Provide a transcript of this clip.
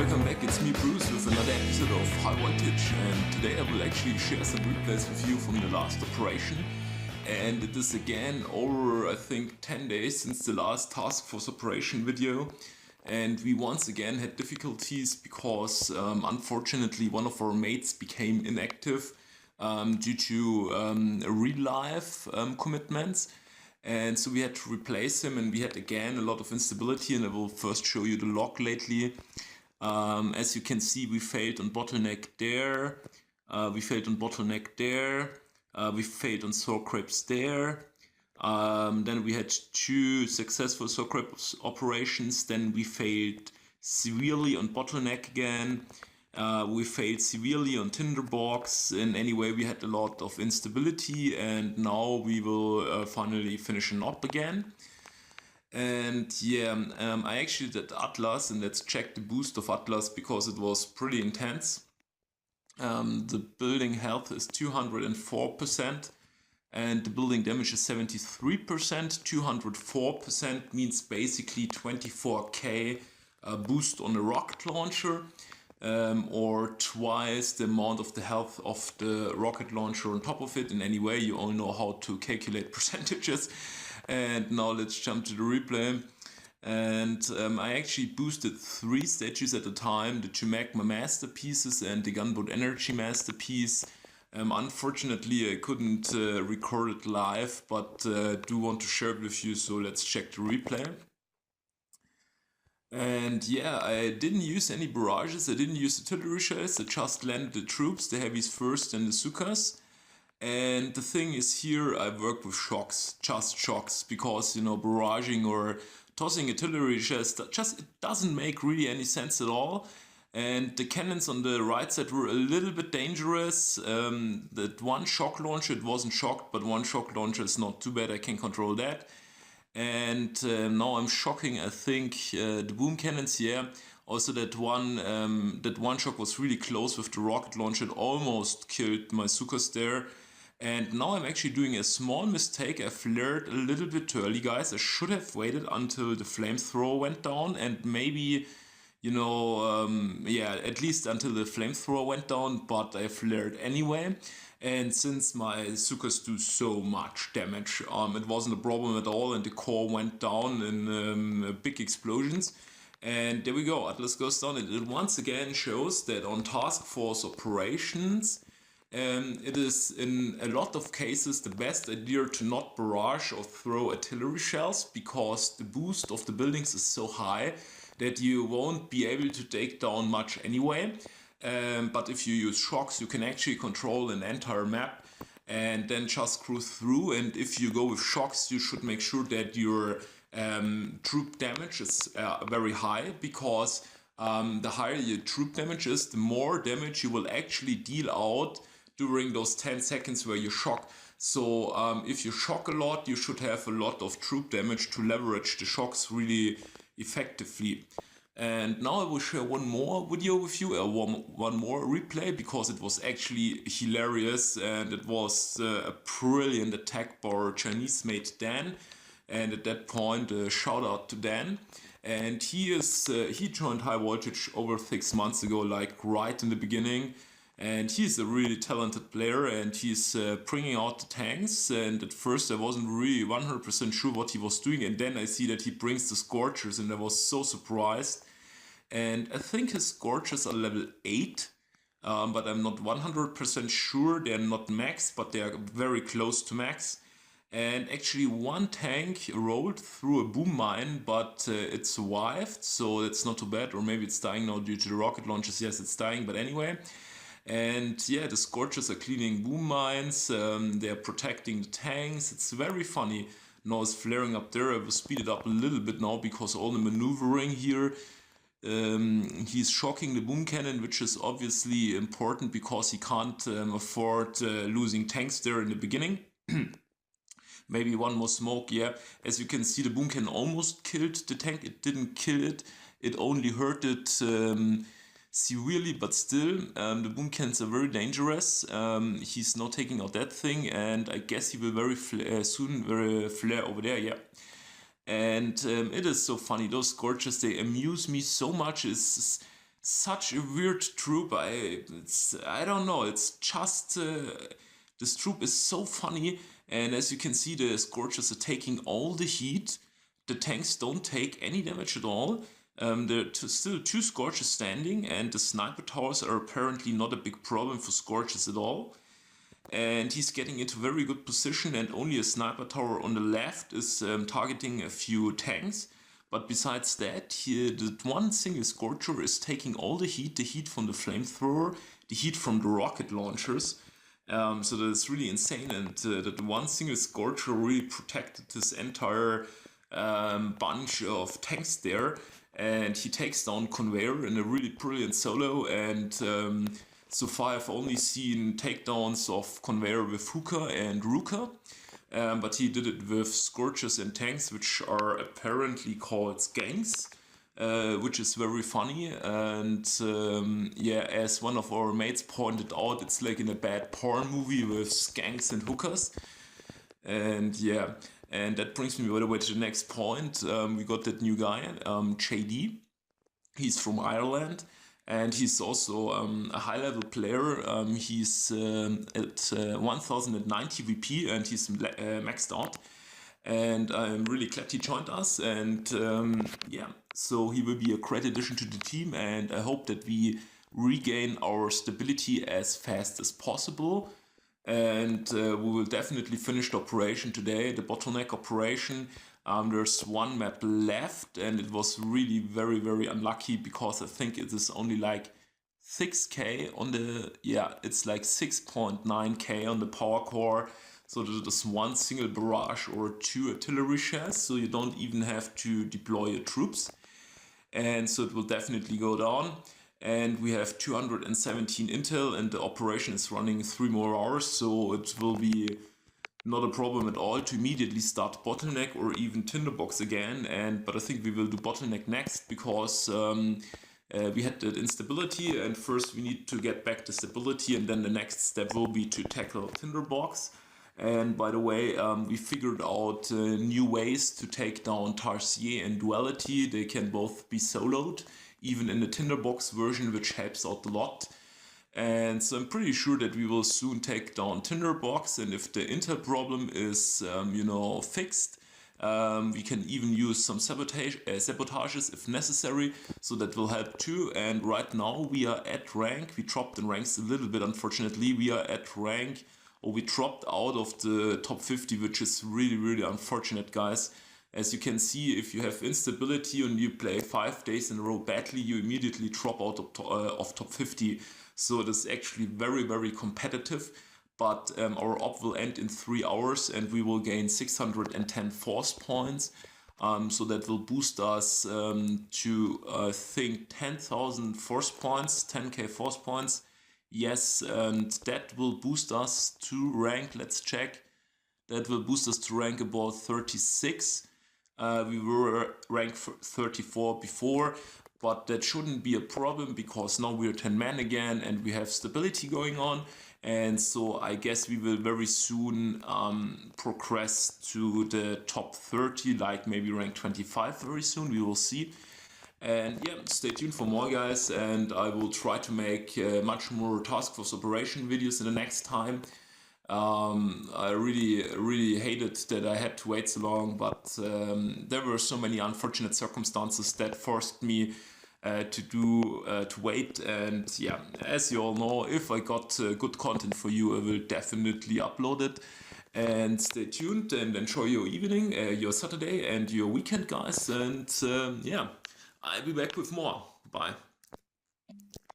Welcome back, it's me Bruce with another episode of High Voltage, and today I will actually share some replays with you from the last operation. And it is again over, I think, 10 days since the last Taskforce Operation video, and we once again had difficulties because unfortunately one of our mates became inactive due to real life commitments. And so we had to replace him, and we had again a lot of instability, and I will first show you the log lately. As you can see, we failed on Bottleneck there, we failed on Bottleneck there, we failed on Sourcrepes there, then we had 2 successful Sourcrepes operations, then we failed severely on Bottleneck again, we failed severely on Tinderbox, and anyway we had a lot of instability, and now we will finally finish an op again. And yeah, I actually did Atlas, and let's check the boost of Atlas because it was pretty intense. The building health is 204% and the building damage is 73%. 204% means basically 24k boost on the rocket launcher, or twice the amount of the health of the rocket launcher on top of it. And anyway, you all know how to calculate percentages. And now let's jump to the replay. And I actually boosted 3 statues at a time, the 2 magma masterpieces and the gunboat energy masterpiece. Unfortunately I couldn't record it live, but do want to share it with you, so let's check the replay. And yeah, I didn't use any barrages, I didn't use artillery shells, I just landed the troops, the heavies first and the Sukas. And the thing is, here I work with shocks, just shocks, because, you know, barraging or tossing artillery shells, it doesn't make really any sense at all. And the cannons on the right side were a little bit dangerous. That one shock launcher, it wasn't shocked, but one shock launcher is not too bad, I can control that. And now I'm shocking, I think, the boom cannons, yeah. Also that one shock was really close with the rocket launcher, it almost killed my Sukas there. And now I'm actually doing a small mistake. I flared a little bit too early, guys. I should have waited until the flamethrower went down, and maybe, you know, yeah, at least until the flamethrower went down, but I flared anyway. And since my Sukas do so much damage, it wasn't a problem at all, and the core went down in big explosions. And there we go, Atlas goes down, and it once again shows that on Taskforce Operations, it is in a lot of cases the best idea to not barrage or throw artillery shells, because the boost of the buildings is so high that you won't be able to take down much anyway. But if you use shocks, you can actually control an entire map and then just cruise through. And if you go with shocks, you should make sure that your troop damage is very high, because the higher your troop damage is, the more damage you will actually deal out during those 10 seconds where you shock. So if you shock a lot, you should have a lot of troop damage to leverage the shocks really effectively. And now I will share one more video with you, one more replay, because it was actually hilarious, and it was a brilliant attack by our Chinese mate Dan. And at that point, shout out to Dan. And he joined High Voltage over 6 months ago, like right in the beginning. And he's a really talented player, and he's bringing out the tanks. And at first I wasn't really 100% sure what he was doing, and then I see that he brings the Scorchers, and I was so surprised. And I think his Scorchers are level 8, but I'm not 100% sure. They're not max, but they are very close to max. And actually one tank rolled through a boom mine, but it survived, so that's not too bad. Or maybe it's dying now due to the rocket launches. Yes, it's dying, but anyway. And yeah, the Scorchers are cleaning boom mines, they're protecting the tanks. It's very funny. Now it's flaring up there. I will speed it up a little bit now, because all the maneuvering here, he's shocking the boom cannon, which is obviously important because he can't afford losing tanks there in the beginning. Maybe one more smoke, yeah. As you can see, the boom cannon almost killed the tank. It didn't kill it, it only hurt it severely, but still, the boom cannons are very dangerous. He's not taking out that thing, and I guess he will very soon flare over there, yeah. And it is so funny, those Scorchers, they amuse me so much. such a weird troop. I don't know. It's just this troop is so funny, and as you can see, the Scorchers are taking all the heat. The tanks don't take any damage at all. There are still 2 Scorchers standing, and the sniper towers are apparently not a big problem for Scorchers at all. And he's getting into very good position, and only a sniper tower on the left is targeting a few tanks. But besides that, the one single Scorcher is taking all the heat from the flamethrower, the heat from the rocket launchers. So that's really insane, and that one single Scorcher really protected this entire bunch of tanks there. And he takes down Conveyor in a really brilliant solo, and so far I've only seen takedowns of Conveyor with Hooka and Hooka. But he did it with Scorchers and tanks, which are apparently called skanks, which is very funny. And yeah, as one of our mates pointed out, it's like in a bad porn movie with skanks and hookers. And yeah, and that brings me, by the way, to the next point. We got that new guy, JD. He's from Ireland. And he's also a high-level player. He's at 1090 VP, and he's maxed out. And I'm really glad he joined us. And yeah, so he will be a great addition to the team. And I hope that we regain our stability as fast as possible. And we will definitely finish the operation today, the Bottleneck operation. There's one map left, and it was really very, very unlucky because I think it is only like 6k on the, yeah, it's like 6.9k on the power core. So that is one single barrage or 2 artillery shells, so you don't even have to deploy your troops. And so it will definitely go down. And we have 217 intel, and the operation is running 3 more hours, so it will be not a problem at all to immediately start Bottleneck or even Tinderbox again. But I think we will do Bottleneck next because we had that instability, and first we need to get back the stability, and then the next step will be to tackle Tinderbox. And by the way, we figured out new ways to take down Tarsier and Duality. They can both be soloed, even in the Tinderbox version, which helps out a lot. And so I'm pretty sure that we will soon take down Tinderbox, and if the intel problem is, fixed, we can even use some sabotages if necessary, so that will help too. And right now we are at rank. We dropped in ranks a little bit, unfortunately. We are at rank, or we dropped out of the top 50, which is really, really unfortunate, guys. As you can see, if you have instability and you play 5 days in a row badly, you immediately drop out of top 50. So it is actually very, very competitive. But our op will end in 3 hours, and we will gain 610 force points. So that will boost us to, I think, 10,000 force points, 10k force points. Yes, and that will boost us to rank, let's check. That will boost us to rank about 36. We were rank 34 before, but that shouldn't be a problem because now we're 10 men again and we have stability going on. And so I guess we will very soon progress to the top 30, like maybe rank 25 very soon, we will see. And yeah, stay tuned for more, guys, and I will try to make much more Taskforce Operation videos in the next time. I really hated that I had to wait so long, but there were so many unfortunate circumstances that forced me to wait. And yeah, as you all know, if I got good content for you, I will definitely upload it. And stay tuned and enjoy your evening, your Saturday and your weekend, guys. And yeah, I'll be back with more. Bye.